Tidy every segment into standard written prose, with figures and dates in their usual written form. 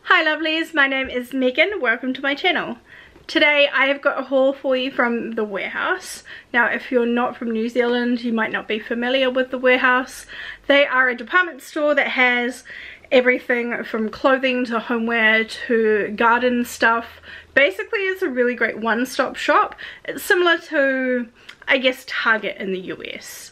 Hi lovelies, my name is Megan, welcome to my channel. Today I have got a haul for you from the Warehouse. Now if you're not from New Zealand, you might not be familiar with the Warehouse. They are a department store that has everything from clothing to homeware to garden stuff. Basically it's a really great one-stop shop. It's similar to, I guess, Target in the US.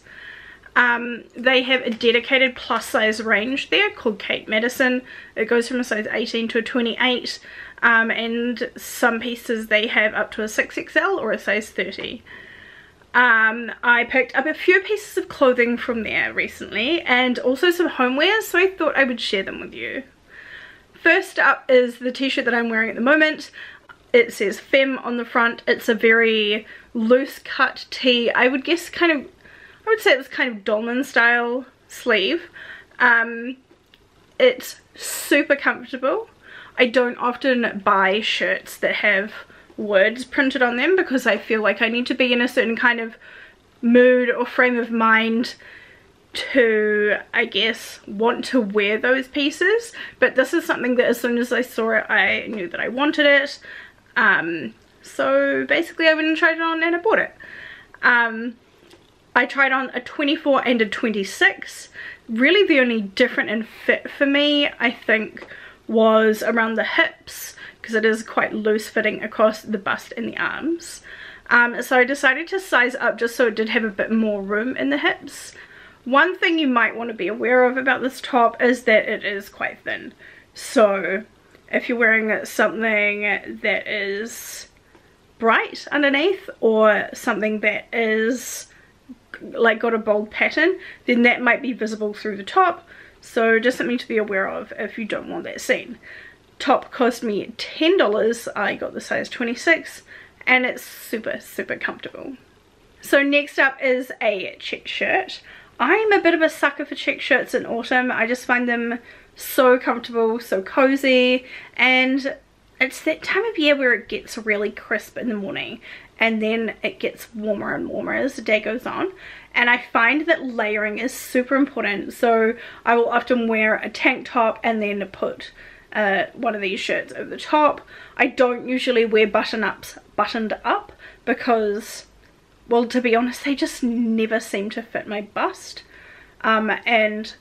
They have a dedicated plus size range there called Kate Madison. It goes from a size 18 to a 28, and some pieces they have up to a 6XL or a size 30. I picked up a few pieces of clothing from there recently and also some homewares, so I thought I would share them with you. First up is the t-shirt that I'm wearing at the moment. It says Femme on the front. It's a very loose cut tee. I would guess I would say it was kind of dolman style sleeve. It's super comfortable. I don't often buy shirts that have words printed on them because I feel like I need to be in a certain kind of mood or frame of mind to, I guess, want to wear those pieces. But this is something that as soon as I saw it, I knew that I wanted it. So basically I went and tried it on and I bought it. I tried on a 24 and a 26. Really the only different in fit for me, I think, was around the hips, because it is quite loose fitting across the bust and the arms. So I decided to size up just so it did have a bit more room in the hips. One thing you might want to be aware of about this top is that it is quite thin. So if you're wearing something that is bright underneath or something that is like got a bold pattern, then that might be visible through the top, so just something to be aware of if you don't want that seen. Top cost me $10. I got the size 26 and it's super comfortable. So next up is a check shirt. I'm a bit of a sucker for check shirts in autumn. I just find them so comfortable, so cozy, and it's that time of year where it gets really crisp in the morning and then it gets warmer and warmer as the day goes on, and I find that layering is super important. So I will often wear a tank top and then put one of these shirts over the top. I don't usually wear buttoned up because, well, to be honest, they just never seem to fit my bust, and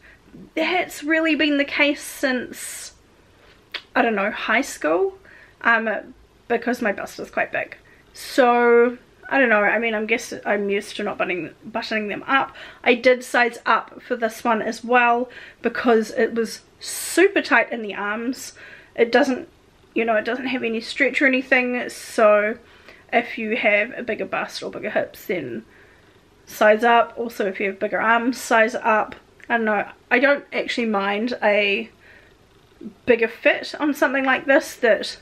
that's really been the case since, I don't know, high school, because my bust is quite big. So I don't know, I mean, I'm used to not buttoning them up. I did size up for this one as well because it was super tight in the arms. It doesn't, you know, it doesn't have any stretch or anything, so if you have a bigger bust or bigger hips, then size up. Also if you have bigger arms, size up. I don't know, I don't actually mind a bigger fit on something like this that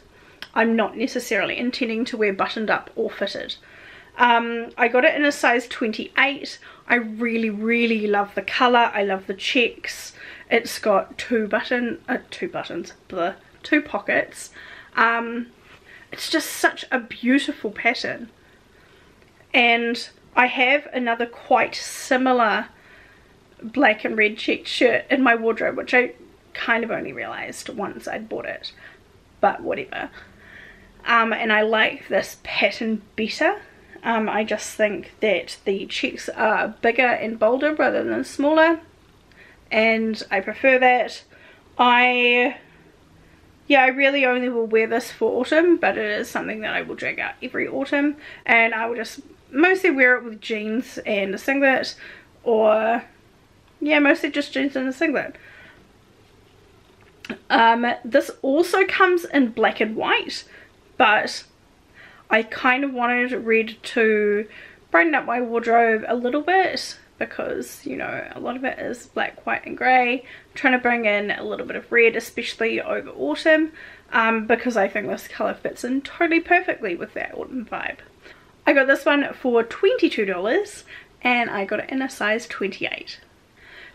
I'm not necessarily intending to wear buttoned up or fitted. I got it in a size 28. I really love the colour. I love the checks. It's got two pockets. It's just such a beautiful pattern. And I have another quite similar black and red checked shirt in my wardrobe, which I kind of only realised once I'd bought it, but whatever. And I like this pattern better. I just think that the checks are bigger and bolder rather than smaller, and I prefer that. I really only will wear this for autumn, but it is something that I will drag out every autumn, and I will just mostly wear it with jeans and a singlet, or yeah, mostly just jeans and a singlet. This also comes in black and white, but I kind of wanted red to brighten up my wardrobe a little bit because, you know, a lot of it is black, white and grey. I'm trying to bring in a little bit of red, especially over autumn, because I think this colour fits in totally perfectly with that autumn vibe. I got this one for $22 and I got it in a size 28.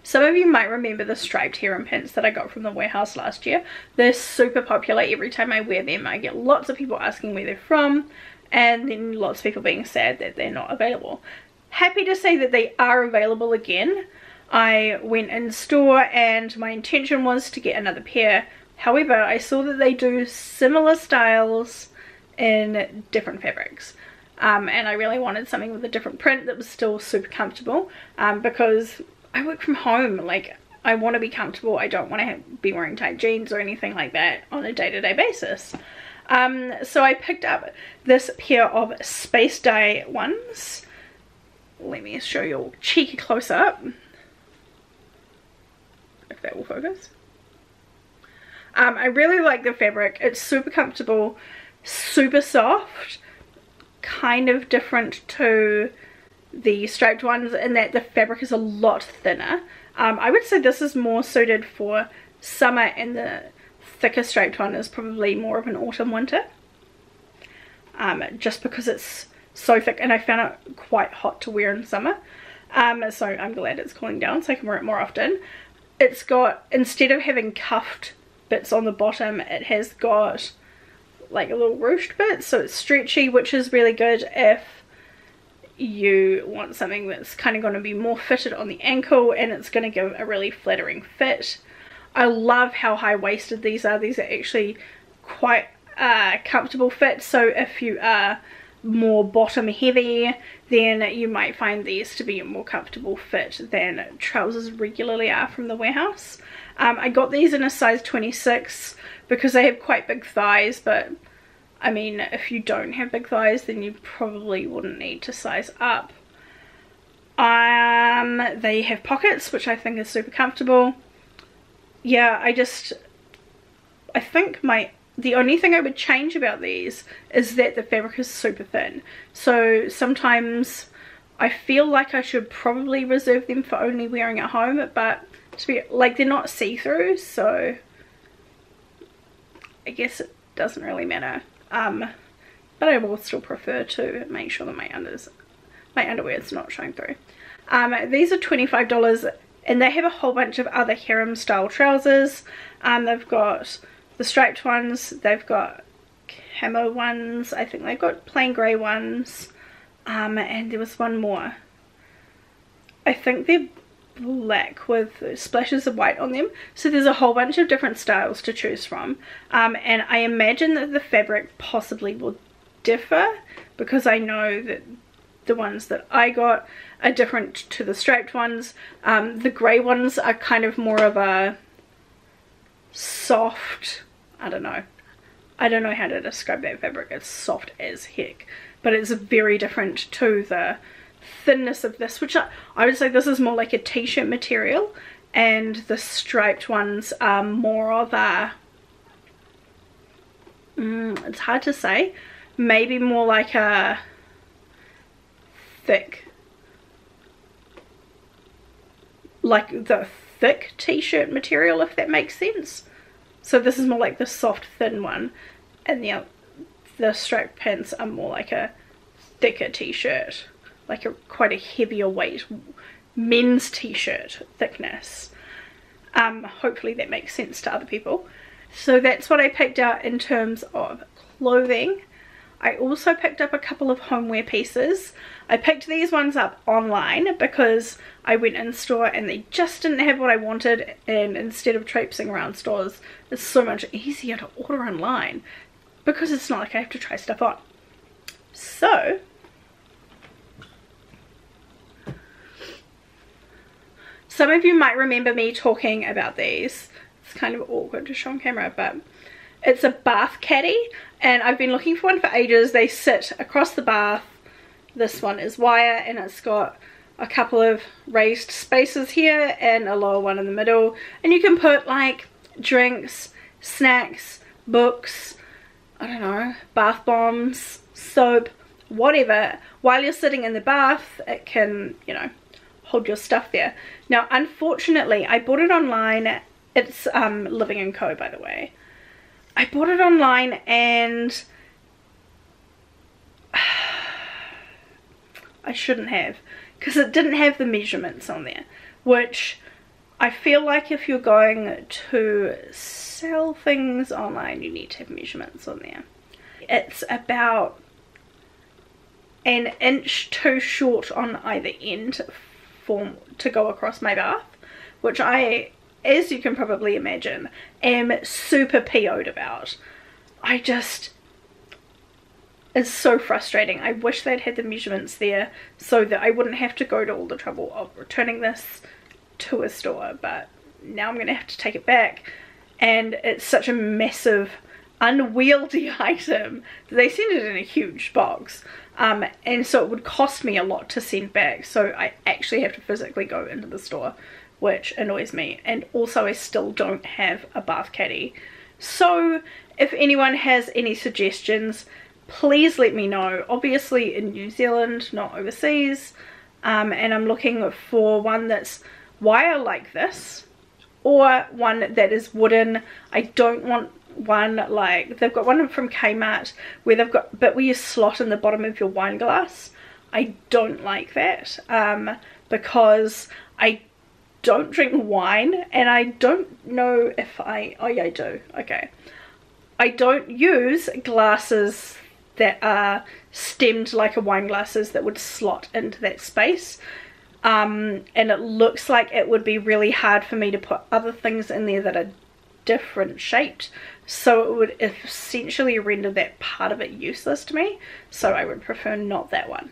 Some of you might remember the striped harem pants that I got from the Warehouse last year. They're super popular. Every time I wear them I get lots of people asking where they're from, and then lots of people being sad that they're not available. Happy to say that they are available again. I went in store and my intention was to get another pair. However, I saw that they do similar styles in different fabrics. And I really wanted something with a different print that was still super comfortable, because I work from home. Like, I want to be comfortable. I don't want to be wearing tight jeans or anything like that on a day-to-day basis. So I picked up this pair of space dye ones. Let me show you a cheeky close-up, if that will focus. I really like the fabric. It's super comfortable, super soft, kind of different to the striped ones in that the fabric is a lot thinner. I would say this is more suited for summer, and the thicker striped one is probably more of an autumn winter, just because it's so thick, and I found it quite hot to wear in summer. So I'm glad it's cooling down so I can wear it more often. It's got, instead of having cuffed bits on the bottom, it has got like a little ruched bit, so it's stretchy, which is really good if you want something that's kind of going to be more fitted on the ankle, and it's going to give a really flattering fit. I love how high-waisted these are. These are actually quite comfortable fit, so if you are more bottom heavy, then you might find these to be a more comfortable fit than trousers regularly are from the warehouse. I got these in a size 26 because they have quite big thighs, but I mean, if you don't have big thighs, then you probably wouldn't need to size up. They have pockets, which I think is super comfortable. Yeah, I think the only thing I would change about these is that the fabric is super thin. So sometimes I feel like I should probably reserve them for only wearing at home, but to be like, they're not see-through, so I guess it doesn't really matter. But I will still prefer to make sure that my underwear is not showing through. These are $25, and they have a whole bunch of other harem style trousers. They've got the striped ones, they've got camo ones, I think they've got plain grey ones, and there was one more. I think they're black with splashes of white on them. So there's a whole bunch of different styles to choose from, and I imagine that the fabric possibly will differ, because I know that the ones that I got are different to the striped ones. The grey ones are kind of more of a soft, I don't know how to describe that fabric. It's soft as heck, but it's very different to the thinness of this, which I would say this is more like a t-shirt material, and the striped ones are more of a it's hard to say, maybe more like a thick, like the thick t-shirt material, if that makes sense. So this is more like the soft thin one, and the striped pants are more like a thicker t-shirt, like quite a heavier weight men's t-shirt thickness. Hopefully that makes sense to other people. So that's what I picked out in terms of clothing. I also picked up a couple of homeware pieces. I picked these ones up online because I went in store and they just didn't have what I wanted, and instead of traipsing around stores, it's so much easier to order online because it's not like I have to try stuff on. So some of you might remember me talking about these. It's kind of awkward to show on camera, but it's a bath caddy, and I've been looking for one for ages. They sit across the bath. This one is wire, and it's got a couple of raised spaces here and a lower one in the middle, and you can put like drinks, snacks, books, I don't know, bath bombs, soap, whatever. While you're sitting in the bath, it can, you know, hold your stuff there. Now unfortunately I bought it online. It's Living & Co, by the way. I bought it online and I shouldn't have, because it didn't have the measurements on there, which I feel like if you're going to sell things online, you need to have measurements on there. It's about an inch too short on either end to go across my bath, which I as you can probably imagine, am super PO'd about. It's so frustrating. I wish they'd had the measurements there so that I wouldn't have to go to all the trouble of returning this to a store, but now I'm gonna have to take it back, and it's such a massive unwieldy item. They send it in a huge box, and so it would cost me a lot to send back, so I actually have to physically go into the store, which annoys me. And also I still don't have a bath caddy, so if anyone has any suggestions, please let me know. Obviously in New Zealand, not overseas, and I'm looking for one that's wire like this, or one that is wooden. I don't want one like, they've got one from Kmart where they've got a bit where you slot in the bottom of your wine glass. I don't like that, because I don't drink wine, and I don't know if oh yeah I do, okay. I don't use glasses that are stemmed like a wine glasses that would slot into that space, and it looks like it would be really hard for me to put other things in there that are different shaped, so it would essentially render that part of it useless to me, so I would prefer not that one.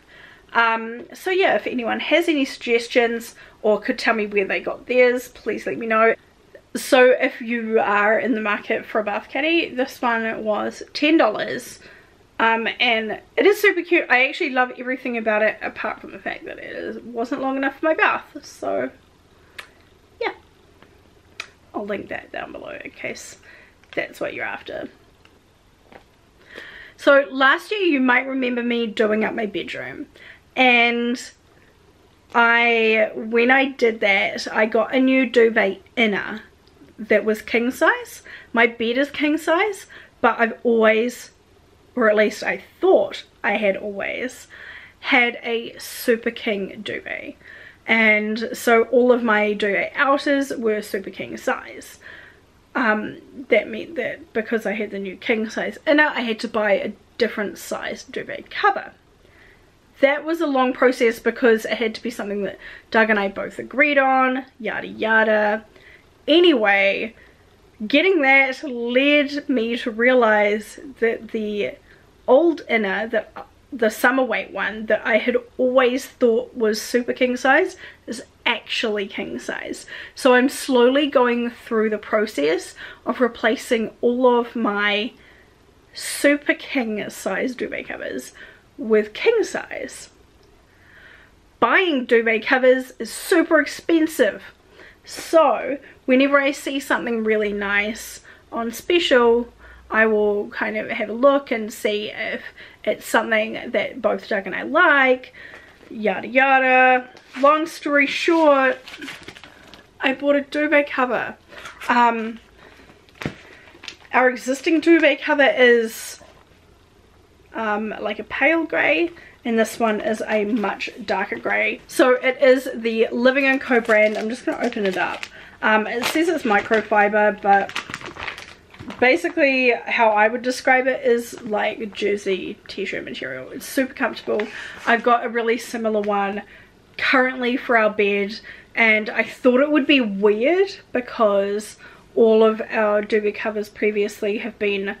So yeah, if anyone has any suggestions or could tell me where they got theirs, please let me know. So if you are in the market for a bath caddy, this one was $10, and it is super cute. I actually love everything about it apart from the fact that it wasn't long enough for my bath, so yeah, I'll link that down below in case that's what you're after. So last year you might remember me doing up my bedroom, and when I did that, I got a new duvet inner that was king size. My bed is king size, but I've always, or at least I thought I had always, had a super king duvet, and so all of my duvet outers were super king size. That meant that because I had the new king size inner, I had to buy a different size duvet cover. That was a long process because it had to be something that Doug and I both agreed on, yada yada. Anyway, getting that led me to realize that the old inner, the summer weight one that I had always thought was super king size, is actually king size. So I'm slowly going through the process of replacing all of my super king size duvet covers with king size. Buying duvet covers is super expensive, so whenever I see something really nice on special, I will kind of have a look and see if it's something that both Doug and I like, yada yada. Long story short, I bought a duvet cover. Our existing duvet cover is like a pale grey, and this one is a much darker grey. So it is the Living & Co brand. I'm just going to open it up. It says it's microfiber, but basically how I would describe it is like jersey t-shirt material. It's super comfortable. I've got a really similar one currently for our bed, and I thought it would be weird because all of our duvet covers previously have been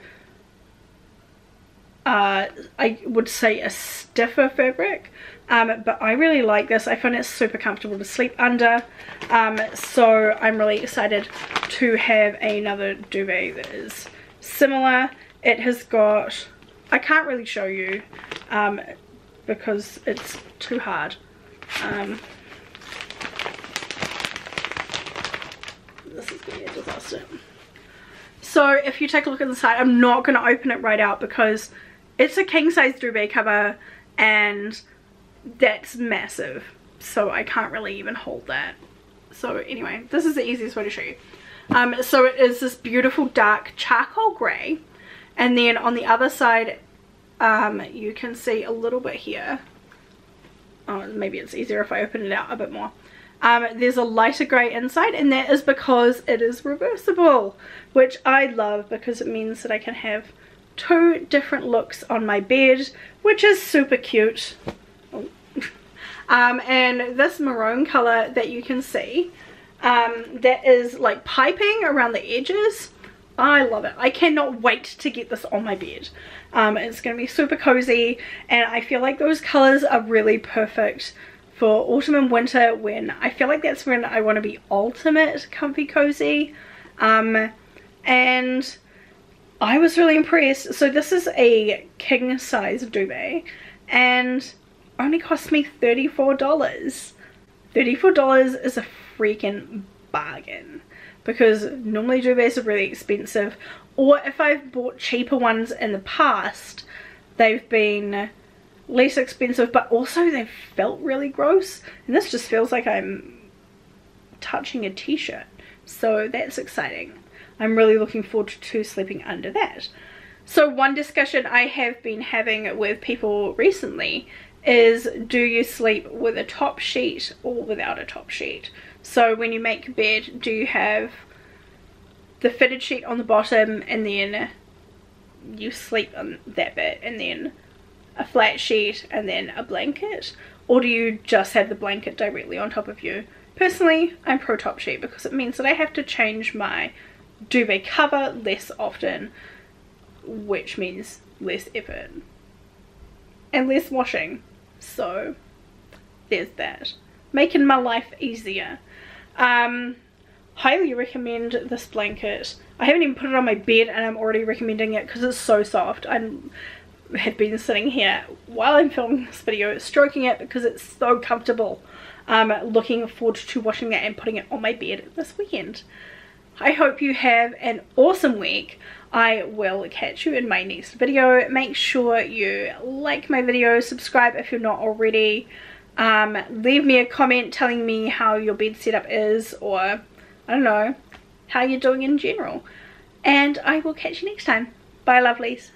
I would say a stiffer fabric, but I really like this. I find it super comfortable to sleep under, so I'm really excited to have another duvet that is similar. It has got, I can't really show you because it's too hard. This is going to be a disaster. So if you take a look at the side, I'm not going to open it right out because it's a king size duvet cover and that's massive, so I can't really even hold that. So anyway, this is the easiest way to show you. So it is this beautiful dark charcoal grey, and then on the other side you can see a little bit here. Oh, maybe it's easier if I open it out a bit more. There's a lighter grey inside, and that is because it is reversible, which I love because it means that I can have two different looks on my bed, which is super cute. Oh. And this maroon colour that you can see, that is like piping around the edges. I love it. I cannot wait to get this on my bed. It's going to be super cozy, and I feel like those colors are really perfect for autumn and winter, when I feel like that's when I want to be ultimate comfy cozy. And I was really impressed. So this is a king size duvet and only cost me $34. $34 is a freaking bargain, because normally duvets are really expensive, or if I've bought cheaper ones in the past, they've been less expensive, but also they've felt really gross, and this just feels like I'm touching a t-shirt, so that's exciting. I'm really looking forward to sleeping under that. So one discussion I have been having with people recently is, do you sleep with a top sheet or without a top sheet? So when you make your bed, do you have the fitted sheet on the bottom and then you sleep on that bit, and then a flat sheet and then a blanket? Or do you just have the blanket directly on top of you? Personally, I'm pro top sheet, because it means that I have to change my duvet cover less often, which means less effort and less washing. So there's that, making my life easier. Highly recommend this blanket. I haven't even put it on my bed and I'm already recommending it because it's so soft. I have been sitting here while I'm filming this video stroking it because it's so comfortable. Looking forward to washing that and putting it on my bed this weekend. I hope you have an awesome week. I will catch you in my next video. Make sure you like my video, subscribe if you're not already. Leave me a comment telling me how your bed setup is, or I don't know, how you're doing in general. And I will catch you next time. Bye lovelies.